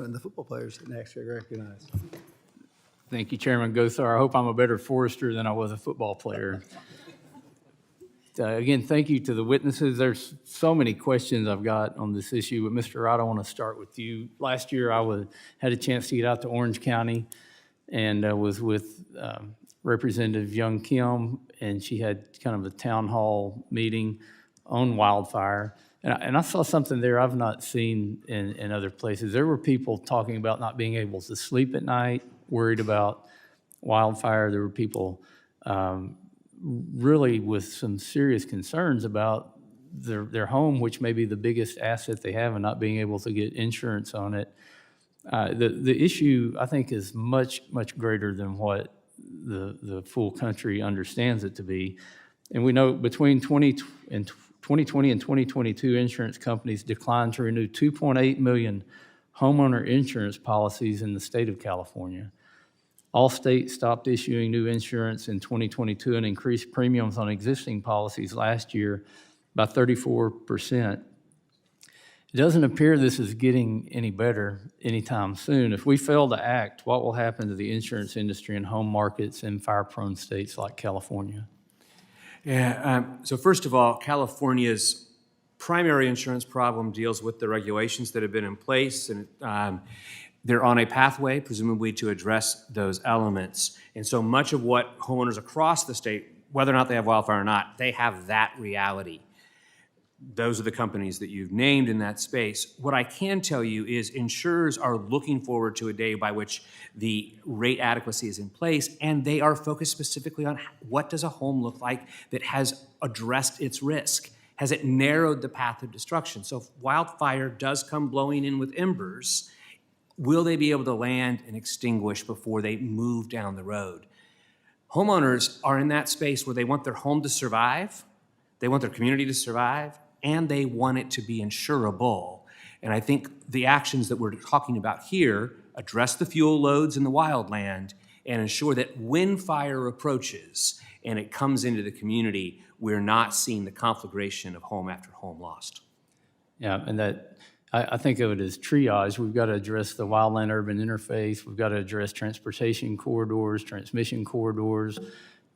And the football players didn't actually recognize. Thank you, Chairman Gothar. I hope I'm a better forester than I was a football player. Again, thank you to the witnesses. There's so many questions I've got on this issue, but Mr. Wright, I want to start with you. Last year, had a chance to get out to Orange County and was with Representative Young Kim, and she had kind of a town hall meeting on wildfire. And I saw something there I've not seen in other places. There were people talking about not being able to sleep at night, worried about wildfire. There were people really with some serious concerns about their home, which may be the biggest asset they have, and not being able to get insurance on it. The issue, I think, is much, much greater than what the full country understands it to be. And we know between 2020 and 2022, insurance companies declined to renew 2.8 million homeowner insurance policies in the state of California. All states stopped issuing new insurance in 2022 and increased premiums on existing policies last year by 34%. It doesn't appear this is getting any better anytime soon. If we fail to act, what will happen to the insurance industry and home markets in fire-prone states like California? Yeah, so first of all, California's primary insurance problem deals with the regulations that have been in place, and they're on a pathway, presumably, to address those elements. And so much of what homeowners across the state, whether or not they have wildfire or not, they have that reality. Those are the companies that you've named in that space. What I can tell you is insurers are looking forward to a day by which the rate adequacy is in place, and they are focused specifically on what does a home look like that has addressed its risk? Has it narrowed the path of destruction? So if wildfire does come blowing in with embers, will they be able to land and extinguish before they move down the road? Homeowners are in that space where they want their home to survive, they want their community to survive, and they want it to be insurable. And I think the actions that we're talking about here address the fuel loads in the wildland and ensure that when fire approaches and it comes into the community, we're not seeing the conflagration of home after home lost. Yeah, and that I think of it as triage. We've got to address the wildland-urban interface. We've got to address transportation corridors, transmission corridors,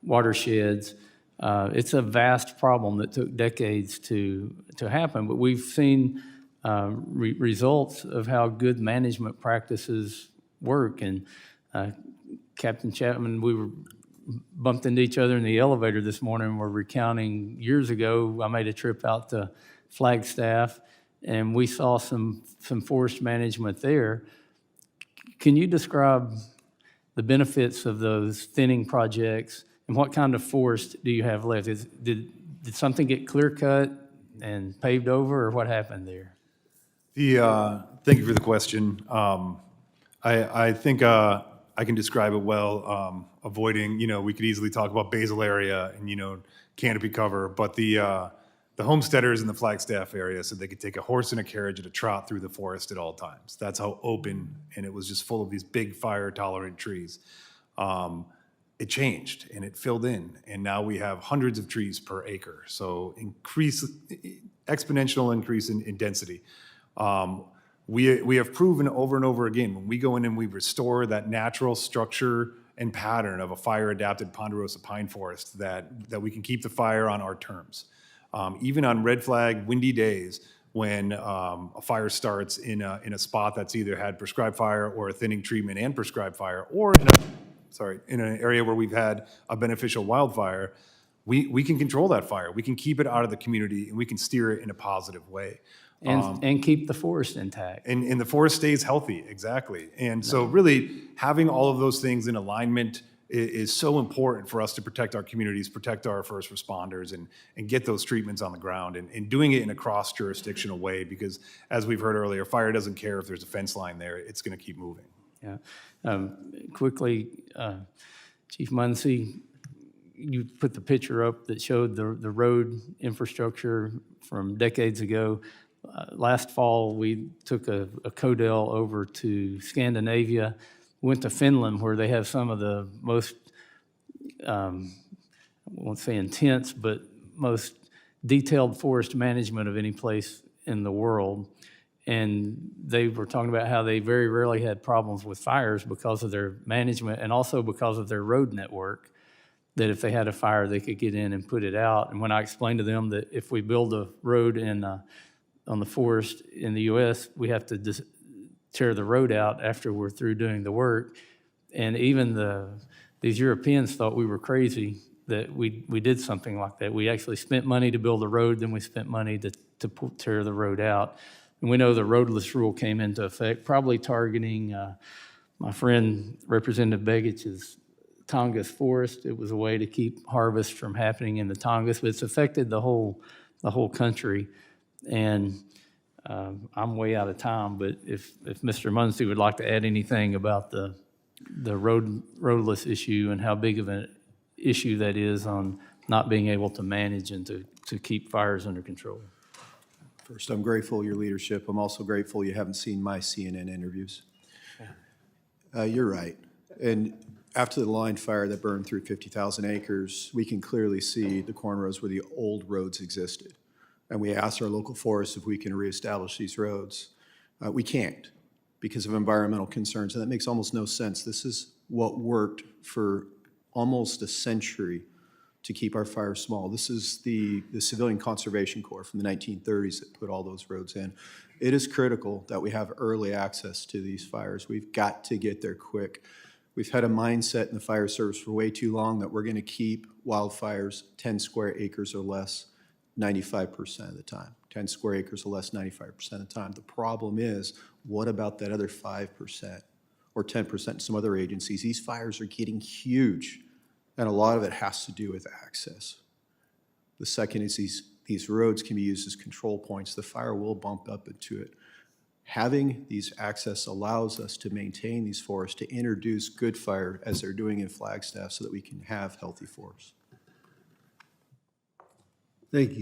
watersheds. It's a vast problem that took decades to happen, but we've seen results of how good management practices work. And Captain Chapman, we were bumped into each other in the elevator this morning, and we're recounting years ago. I made a trip out to Flagstaff, and we saw some forest management there. Can you describe the benefits of those thinning projects, and what kind of forest do you have left? Did something get clear cut and paved over, or what happened there? Thank you for the question. I think I can describe it well. Avoiding, we could easily talk about basal area and canopy cover, but the homesteaders in the Flagstaff area said they could take a horse and a carriage at a trot through the forest at all times. That's how open, and it was just full of these big fire-tolerant trees. It changed, and it filled in, and now we have hundreds of trees per acre. So exponential increase in density. We have proven over and over again, when we go in and we restore that natural structure and pattern of a fire-adapted ponderosa pine forest, that we can keep the fire on our terms. Even on red flag, windy days, when a fire starts in a spot that's either had prescribed fire or a thinning treatment and prescribed fire, or in an area where we've had a beneficial wildfire, we can control that fire. We can keep it out of the community, and we can steer it in a positive way. And keep the forest intact. And the forest stays healthy, exactly. And so really having all of those things in alignment is so important for us to protect our communities, protect our first responders, and get those treatments on the ground, and doing it in a cross-jurisdictional way, because as we've heard earlier, fire doesn't care if there's a fence line there, it's gonna keep moving. Yeah. Quickly, Chief Muncy, you put the picture up that showed the road infrastructure from decades ago. Last fall, we took a Codell over to Scandinavia, went to Finland, where they have some of the most, I won't say intense, but most detailed forest management of any place in the world. And they were talking about how they very rarely had problems with fires because of their management and also because of their road network, that if they had a fire, they could get in and put it out. And when I explained to them that if we build a road on the forest in the U.S., we have to tear the road out after we're through doing the work. And even these Europeans thought we were crazy that we did something like that. We actually spent money to build a road, then we spent money to tear the road out. And we know the roadless rule came into effect, probably targeting my friend Representative Beggich's Tongass forest. It was a way to keep harvest from happening in the Tongass, but it's affected the whole country. And I'm way out of time, but if Mr. Munsey would like to add anything about the roadless issue and how big of an issue that is on not being able to manage and to keep fires under control. First, I'm grateful for your leadership. I'm also grateful you haven't seen my CNN interviews. You're right. And after the line fire that burned through 50,000 acres, we can clearly see the cornrows where the old roads existed. And we asked our local forests if we can reestablish these roads. We can't because of environmental concerns, and that makes almost no sense. This is what worked for almost a century to keep our fires small. This is the Civilian Conservation Corps from the 1930s that put all those roads in. It is critical that we have early access to these fires. We've got to get there quick. We've had a mindset in the fire service for way too long that we're going to keep wildfires 10 square acres or less 95% of the time. 10 square acres or less 95% of the time. The problem is, what about that other 5% or 10% in some other agencies? These fires are getting huge, and a lot of it has to do with access. The second is these roads can be used as control points. The fire will bump up into it. Having these access allows us to maintain these forests, to introduce good fire as they're doing in Flagstaff so that we can have healthy forests. Thank you.